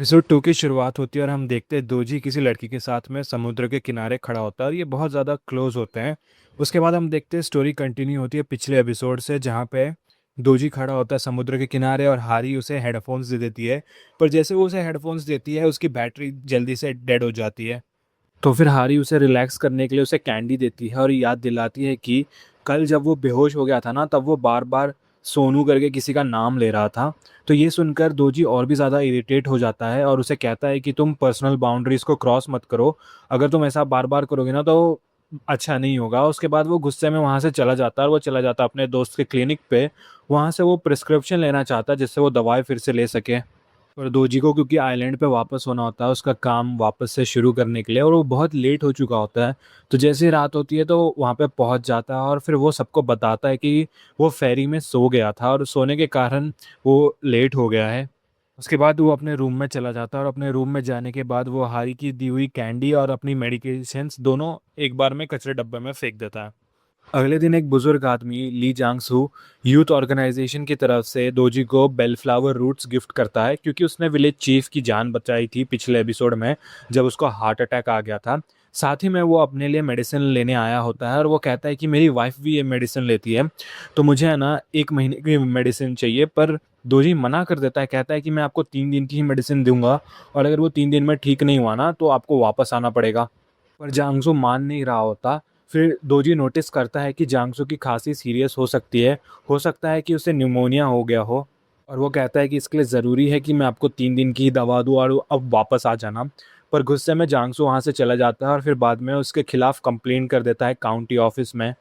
Episode 2 की शुरुआत होती है और हम देखते हैं दोजी किसी लड़की के साथ में समुद्र के किनारे खड़ा होता है और ये बहुत ज़्यादा क्लोज होते हैं। उसके बाद हम देखते हैं स्टोरी कंटिन्यू होती है पिछले एपिसोड से, जहाँ पे दोजी खड़ा होता है समुद्र के किनारे और हारी उसे हेडफोन्स दे देती है। पर जैसे वो उसे हेडफोन्स देती है उसकी बैटरी जल्दी से डेड हो जाती है। तो फिर हारी उसे रिलैक्स करने के लिए उसे कैंडी देती है और याद दिलाती है कि कल जब वो बेहोश हो गया था ना, तब वो बार बार सोनू करके किसी का नाम ले रहा था। तो ये सुनकर दोजी और भी ज़्यादा इरिटेट हो जाता है और उसे कहता है कि तुम पर्सनल बाउंड्रीज को क्रॉस मत करो। अगर तुम ऐसा बार बार करोगे ना तो अच्छा नहीं होगा। उसके बाद वो गुस्से में वहाँ से चला जाता है और वो चला जाता है अपने दोस्त के क्लिनिक पे। वहाँ से वो प्रिस्क्रिप्शन लेना चाहता है जिससे वो दवाई फिर से ले सके। पर दोजी को क्योंकि आइलैंड पे वापस होना होता है उसका काम वापस से शुरू करने के लिए, और वो बहुत लेट हो चुका होता है। तो जैसे ही रात होती है तो वहाँ पे पहुँच जाता है और फिर वो सबको बताता है कि वो फेरी में सो गया था और सोने के कारण वो लेट हो गया है। उसके बाद वो अपने रूम में चला जाता है और अपने रूम में जाने के बाद वो हारी की दी हुई कैंडी और अपनी मेडिकेशंस दोनों एक बार में कचरे डब्बे में फेंक देता है। अगले दिन एक बुजुर्ग आदमी ली जांगसू यूथ ऑर्गेनाइजेशन की तरफ से दोजी को बेलफ्लावर रूट्स गिफ्ट करता है, क्योंकि उसने विलेज चीफ की जान बचाई थी पिछले एपिसोड में जब उसको हार्ट अटैक आ गया था। साथ ही में वो अपने लिए मेडिसिन लेने आया होता है और वो कहता है कि मेरी वाइफ भी ये मेडिसिन लेती है, तो मुझे है ना 1 महीने की मेडिसिन चाहिए। पर दोजी मना कर देता है, कहता है कि मैं आपको 3 दिन की ही मेडिसिन दूंगा और अगर वो 3 दिन में ठीक नहीं हुआ ना तो आपको वापस आना पड़ेगा। पर जांगसू मान नहीं रहा होता। फिर दोजी नोटिस करता है कि जांगसू की खांसी सीरियस हो सकती है, हो सकता है कि उसे निमोनिया हो गया हो। और वो कहता है कि इसके लिए ज़रूरी है कि मैं आपको 3 दिन की ही दवा दूँ और अब वापस आ जाना। पर गुस्से में जांगसू वहाँ से चला जाता है और फिर बाद में उसके खिलाफ कंप्लेन कर देता है काउंटी ऑफिस में।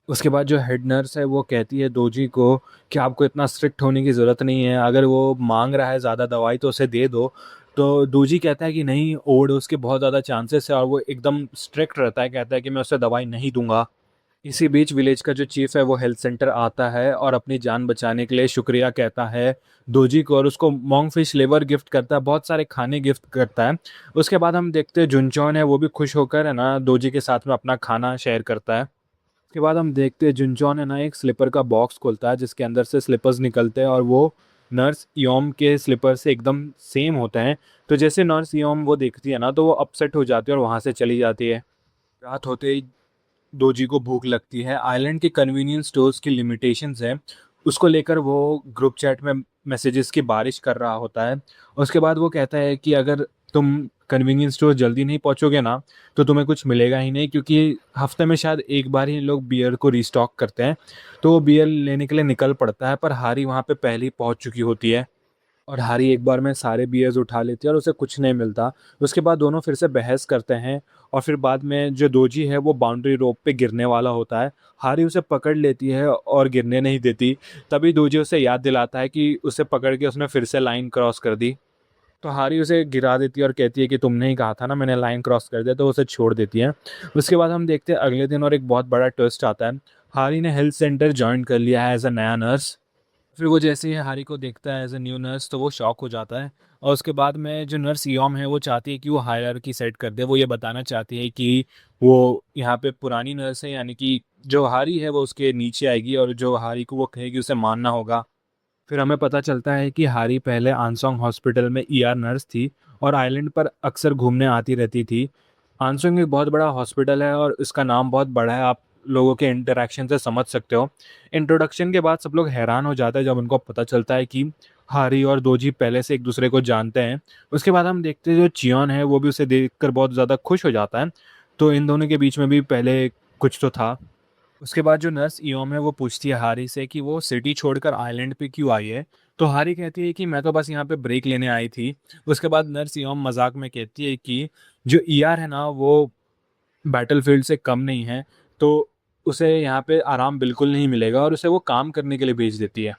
उसके बाद जो हेड नर्स है वो कहती है दोजी को कि आपको इतना स्ट्रिक्ट होने की ज़रूरत नहीं है, अगर वो मांग रहा है ज़्यादा दवाई तो उसे दे दो। तो दोजी कहता है कि नहीं, ओवरडोज के बहुत ज़्यादा चांसेस है और वो एकदम स्ट्रिक्ट रहता है, कहता है कि मैं उसे दवाई नहीं दूंगा। इसी बीच विलेज का जो चीफ है वो हेल्थ सेंटर आता है और अपनी जान बचाने के लिए शुक्रिया कहता है दोजी को और उसको मॉन्ग फिश लेवर गिफ्ट करता है, बहुत सारे खाने गिफ्ट करता है। उसके बाद हम देखते हैं जुनचौन है वो भी खुश होकर है ना दोजी के साथ में अपना खाना शेयर करता है। उसके बाद हम देखते हैं जुनचौन है ना एक स्लीपर का बॉक्स खोलता है जिसके अंदर से स्लीपर्स निकलते हैं और वो नर्स यम के स्लीपर से एकदम सेम होते हैं। तो जैसे नर्स यम वो देखती है ना तो वो अपसेट हो जाती है और वहाँ से चली जाती है। रात होते ही दोजी को भूख लगती है। आइलैंड के कन्वीनियंस स्टोर्स की लिमिटेशंस है, उसको लेकर वो ग्रुप चैट में मैसेजेस की बारिश कर रहा होता है। उसके बाद वो कहता है कि अगर तुम कन्वीनियंस स्टोर जल्दी नहीं पहुंचोगे ना तो तुम्हें कुछ मिलेगा ही नहीं, क्योंकि हफ्ते में शायद एक बार ही लोग बियर को रिस्टॉक करते हैं। तो वो बियर लेने के लिए निकल पड़ता है पर हारी वहाँ पे पहले ही पहुँच चुकी होती है और हारी एक बार में सारे बियर्स उठा लेती है और उसे कुछ नहीं मिलता। उसके बाद दोनों फिर से बहस करते हैं और फिर बाद में जो दोजी है वो बाउंड्री रोप पे गिरने वाला होता है। हारी उसे पकड़ लेती है और गिरने नहीं देती। तभी दोजी उसे याद दिलाता है कि उसे पकड़ के उसने फिर से लाइन क्रॉस कर दी। तो हारी उसे गिरा देती है और कहती है कि तुमने ही कहा था ना मैंने लाइन क्रॉस कर दिया, तो उसे छोड़ देती है। उसके बाद हम देखते हैं अगले दिन और एक बहुत बड़ा ट्विस्ट आता है। हारी ने हेल्थ सेंटर ज्वाइन कर लिया है एज अ नया नर्स। फिर वो जैसे ही हारी को देखता है एज अ न्यू नर्स तो वो शॉक हो जाता है। और उसके बाद में जो नर्स यॉम है वो चाहती है कि वो हायरार्की सेट कर दे। वो ये बताना चाहती है कि वो यहाँ पे पुरानी नर्स है, यानी कि जो हारी है वो उसके नीचे आएगी और जो हारी को वो कहेगी उसे मानना होगा। फिर हमें पता चलता है कि हारी पहले आंसोंग हॉस्पिटल में ईआर नर्स थी और आइलैंड पर अक्सर घूमने आती रहती थी। आंसोंग एक बहुत बड़ा हॉस्पिटल है और इसका नाम बहुत बड़ा है, आप लोगों के इंटरेक्शन से समझ सकते हो। इंट्रोडक्शन के बाद सब लोग हैरान हो जाते हैं जब उनको पता चलता है कि हारी और दोजी पहले से एक दूसरे को जानते हैं। उसके बाद हम देखते हैं जो चियोन है वो भी उसे देखकर बहुत ज़्यादा खुश हो जाता है। तो इन दोनों के बीच में भी पहले कुछ तो था। उसके बाद जो नर्स इयोम है वो पूछती है हारी से कि वो सिटी छोड़कर आइलैंड पे क्यों आई है। तो हारी कहती है कि मैं तो बस यहाँ पे ब्रेक लेने आई थी। उसके बाद नर्स इयोम मजाक में कहती है कि जो ईआर है ना वो बैटलफील्ड से कम नहीं है, तो उसे यहाँ पे आराम बिल्कुल नहीं मिलेगा और उसे वो काम करने के लिए भेज देती है।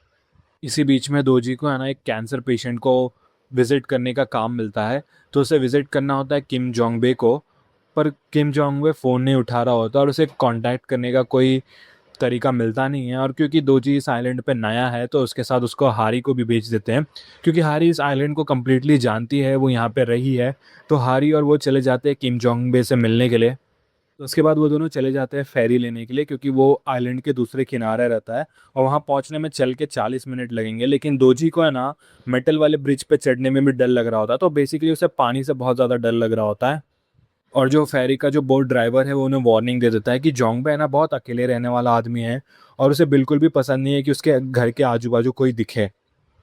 इसी बीच में दोजी को है ना एक कैंसर पेशेंट को विजिट करने का काम मिलता है। तो उसे विजिट करना होता है किम जोंग बे को। पर किम जोंग बे फ़ोन नहीं उठा रहा होता और उसे कांटेक्ट करने का कोई तरीका मिलता नहीं है। और क्योंकि दोजी इस आइलैंड पे नया है तो उसके साथ उसको हारी को भी भेज देते हैं, क्योंकि हारी इस आइलैंड को कम्प्लीटली जानती है, वो यहाँ पे रही है। तो हारी और वो चले जाते हैं किम जोंग बे से मिलने के लिए। तो उसके बाद वो दोनों चले जाते हैं फेरी लेने के लिए, क्योंकि वो आइलैंड के दूसरे किनारे रहता है और वहाँ पहुँचने में चल के 40 मिनट लगेंगे। लेकिन दोजी को है ना मेटल वाले ब्रिज पे चढ़ने में भी डर लग रहा होता है, तो बेसिकली उसे पानी से बहुत ज़्यादा डर लग रहा होता है। और जो फेरी का जो बोट ड्राइवर है वो उन्हें वार्निंग दे देता है कि जोंगबे है ना बहुत अकेले रहने वाला आदमी है और उसे बिल्कुल भी पसंद नहीं है कि उसके घर के आजू बाजू कोई दिखे।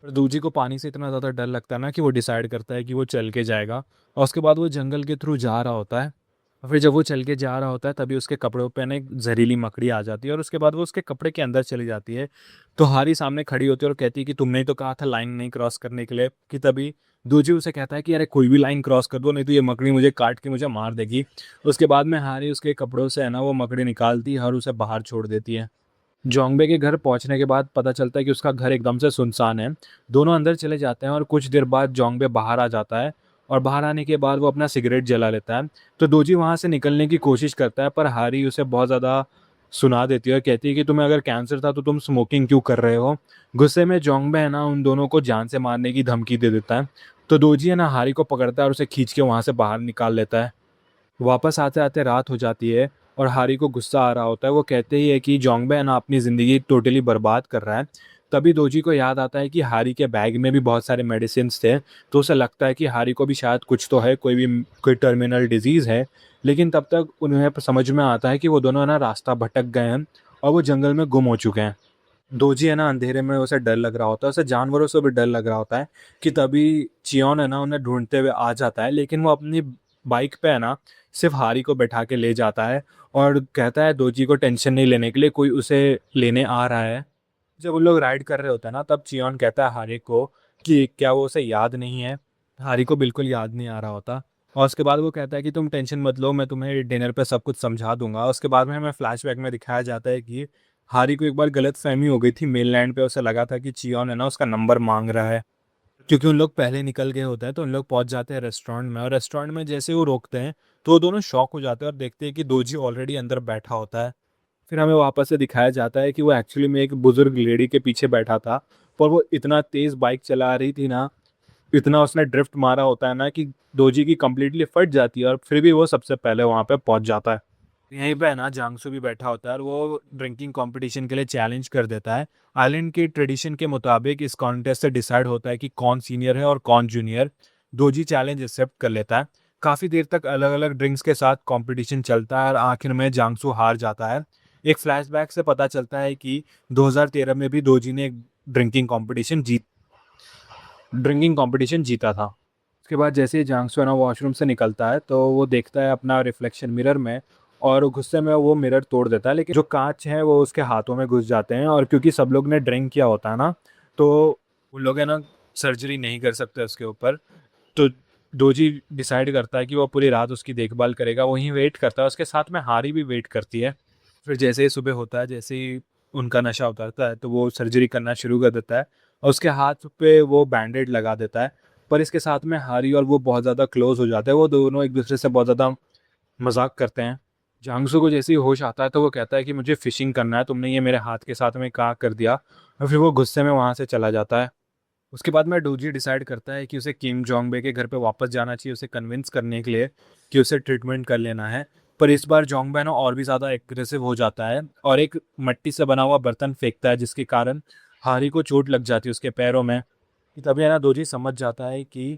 पर दूजी को पानी से इतना ज़्यादा डर लगता है ना कि वो डिसाइड करता है कि वो चल के जाएगा। और उसके बाद वो जंगल के थ्रू जा रहा होता है, और फिर जब वो चल के जा रहा होता है तभी उसके कपड़ों पे ना एक जहरीली मकड़ी आ जाती है और उसके बाद वो उसके कपड़े के अंदर चली जाती है। तो हारी सामने खड़ी होती है और कहती है कि तुमने ही तो कहा था लाइन नहीं क्रॉस करने के लिए। कि तभी दूजी उसे कहता है कि अरे कोई भी लाइन क्रॉस कर दो, नहीं तो ये मकड़ी मुझे काट के मुझे मार देगी। उसके बाद में हारी उसके कपड़ों से है ना वो मकड़ी निकालती है और उसे बाहर छोड़ देती है। जोंगबे के घर पहुंचने के बाद पता चलता है कि उसका घर एकदम से सुनसान है। दोनों अंदर चले जाते हैं और कुछ देर बाद जोंगबे बाहर आ जाता है और बाहर आने के बाद वो अपना सिगरेट जला लेता है। तो दोजी वहाँ से निकलने की कोशिश करता है, पर हारी उसे बहुत ज़्यादा सुना देती है और कहती है कि तुम्हें अगर कैंसर था तो तुम स्मोकिंग क्यों कर रहे हो। गुस्से में जोंगबे है ना उन दोनों को जान से मारने की धमकी दे देता है। तो दोजी है ना हारी को पकड़ता है और उसे खींच के वहाँ से बाहर निकाल लेता है। वापस आते-आते रात हो जाती है और हारी को गुस्सा आ रहा होता है। वो कहते ही है कि जोंगबे है ना अपनी ज़िंदगी टोटली बर्बाद कर रहा है। तभी दोजी को याद आता है कि हारी के बैग में भी बहुत सारे मेडिसिन्स थे, तो उसे लगता है कि हारी को भी शायद कुछ तो है, कोई टर्मिनल डिज़ीज़ है। लेकिन तब तक उन्हें समझ में आता है कि वो दोनों है ना रास्ता भटक गए हैं और वो जंगल में गुम हो चुके हैं। दोजी है ना अंधेरे में उसे डर लग रहा होता है, उसे जानवरों से भी डर लग रहा होता है कि तभी चियोन है ना उन्हें ढूँढते हुए आ जाता है, लेकिन वो अपनी बाइक पे है ना सिर्फ़ हारी को बैठा के ले जाता है और कहता है दोजी को टेंशन नहीं लेने के लिए, कोई उसे लेने आ रहा है। जब उन लोग राइड कर रहे होते हैं ना तब चियोन कहता है हारी को कि क्या वो उसे याद नहीं है। हारी को बिल्कुल याद नहीं आ रहा होता और उसके बाद वो कहता है कि तुम टेंशन मत लो, मैं तुम्हें डिनर पे सब कुछ समझा दूंगा। उसके बाद में हमें फ्लैशबैक में दिखाया जाता है कि हारी को एक बार गलतफहमी हो गई थी मेनलैंड पे, उसे लगा था कि चियोन है ना उसका नंबर मांग रहा है। क्योंकि उन लोग पहले निकल गए होते हैं तो उन लोग पहुंच जाते हैं रेस्टोरेंट में, और रेस्टोरेंट में जैसे वो रोकते हैं तो वो दोनों शॉक हो जाते हैं और देखते हैं कि दोजी ऑलरेडी अंदर बैठा होता है। फिर हमें वापस से दिखाया जाता है कि वो एक्चुअली में एक बुजुर्ग लेडी के पीछे बैठा था, पर वो इतना तेज बाइक चला रही थी ना, इतना उसने ड्रिफ्ट मारा होता है ना कि दोजी की कंप्लीटली फट जाती है और फिर भी वो सबसे पहले वहाँ पे पहुँच जाता है। यहीं पे है ना जांगसू भी बैठा होता है और वो ड्रिंकिंग कंपटीशन के लिए चैलेंज कर देता है। आइलैंड की ट्रेडिशन के मुताबिक इस कॉन्टेस्ट से डिसाइड होता है कि कौन सीनियर है और कौन जूनियर। दोजी चैलेंज एक्सेप्ट कर लेता है। काफ़ी देर तक अलग अलग ड्रिंक्स के साथ कंपटीशन चलता है और आखिर में जांगसू हार जाता है। एक फ्लैशबैक से पता चलता है कि 2013 में भी दोजी ने एक ड्रिंकिंग कंपटीशन जीता था। उसके बाद जैसे ही जांगसू है ना वॉशरूम से निकलता है तो वो देखता है अपना रिफ्लेक्शन मिरर में और गुस्से में वो मिरर तोड़ देता है, लेकिन जो कांच है वो उसके हाथों में घुस जाते हैं और क्योंकि सब लोग ने ड्रिंक किया होता है ना तो उन लोग है ना सर्जरी नहीं कर सकते उसके ऊपर। तो दोजी डिसाइड करता है कि वो पूरी रात उसकी देखभाल करेगा, वहीं वेट करता है, उसके साथ में हारी भी वेट करती है। फिर जैसे ही सुबह होता है, जैसे ही उनका नशा उतरता है तो वो सर्जरी करना शुरू कर देता है और उसके हाथ पे वो बैंडेड लगा देता है। पर इसके साथ में हारी और वो बहुत ज़्यादा क्लोज हो जाते हैं, वो दोनों एक दूसरे से बहुत ज़्यादा मजाक करते हैं। जांगसू को जैसे ही होश आता है तो वो कहता है कि मुझे फिशिंग करना है, तुमने ये मेरे हाथ के साथ में क्या कर दिया। और फिर वो गुस्से में वहाँ से चला जाता है। उसके बाद में डोजी डिसाइड करता है कि उसे किम जोंग बे के घर पे वापस जाना चाहिए, उसे कन्विंस करने के लिए कि उसे ट्रीटमेंट कर लेना है। पर इस बार जोंग बे ना और भी ज़्यादा एग्रेसिव हो जाता है और एक मिट्टी से बना हुआ बर्तन फेंकता है, जिसके कारण हारी को चोट लग जाती है उसके पैरों में। तभी है ना दोजी समझ जाता है कि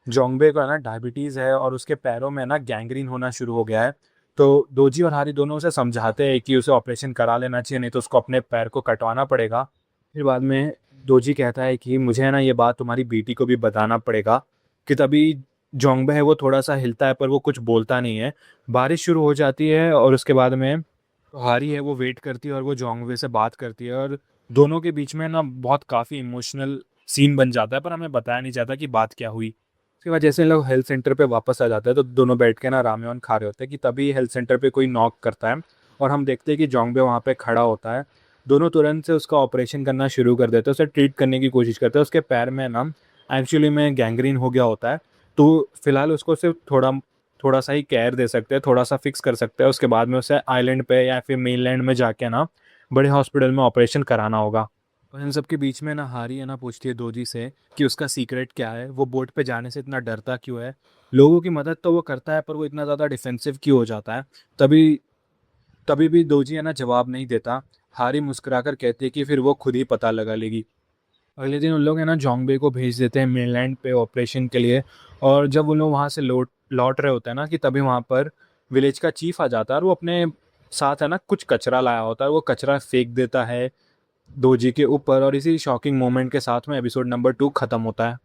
जोंगबे को है ना डायबिटीज़ है और उसके पैरों में ना गैंग्रीन होना शुरू हो गया है। तो दोजी और हारी दोनों उसे समझाते हैं कि उसे ऑपरेशन करा लेना चाहिए, नहीं तो उसको अपने पैर को कटवाना पड़ेगा। फिर बाद में दोजी कहता है कि मुझे है ना ये बात तुम्हारी बेटी को भी बताना पड़ेगा। कि तभी जोंगबे है वो थोड़ा सा हिलता है पर वो कुछ बोलता नहीं है। बारिश शुरू हो जाती है और उसके बाद में तो हारी है वो वेट करती है और वो जोंगबे से बात करती है और दोनों के बीच में ना बहुत काफ़ी इमोशनल सीन बन जाता है, पर हमें बताया नहीं जाता कि बात क्या हुई। उसके बाद जैसे इन लोग हेल्थ सेंटर पे वापस आ जाते हैं तो दोनों बैठ के ना रामेन खा रहे होते हैं कि तभी हेल्थ सेंटर पे कोई नॉक करता है और हम देखते हैं कि जोंगबे वहाँ पे खड़ा होता है। दोनों तुरंत से उसका ऑपरेशन करना शुरू कर देते हैं, उसे ट्रीट करने की कोशिश करते हैं। उसके पैर में ना एक्चुअली में गैंग्रीन हो गया होता है, तो फिलहाल उसको सिर्फ थोड़ा थोड़ा सा ही केयर दे सकते हैं, थोड़ा सा फिक्स कर सकते हैं। उसके बाद में उसे आइलैंड पे या फिर मेनलैंड में जाके ना बड़े हॉस्पिटल में ऑपरेशन कराना होगा। और इन सब के बीच में ना हारी है ना पूछती है दोजी से कि उसका सीक्रेट क्या है, वो बोट पे जाने से इतना डरता क्यों है। लोगों की मदद तो वो करता है पर वो इतना ज़्यादा डिफेंसिव क्यों हो जाता है। तभी तभी भी दोजी है ना जवाब नहीं देता। हारी मुस्कुराकर कहती है कि फिर वो खुद ही पता लगा लेगी। अगले दिन उन लोग है ना जोंगबे को भेज देते हैं मेनलैंड पे ऑपरेशन के लिए। और जब उन लोग वहाँ से लौट लौट रहे होते हैं ना कि तभी वहाँ पर विलेज का चीफ आ जाता है और वो अपने साथ है ना कुछ कचरा लाया होता है, वो कचरा फेंक देता है दोजी के ऊपर। और इसी शॉकिंग मोमेंट के साथ में एपिसोड नंबर 2 खत्म होता है।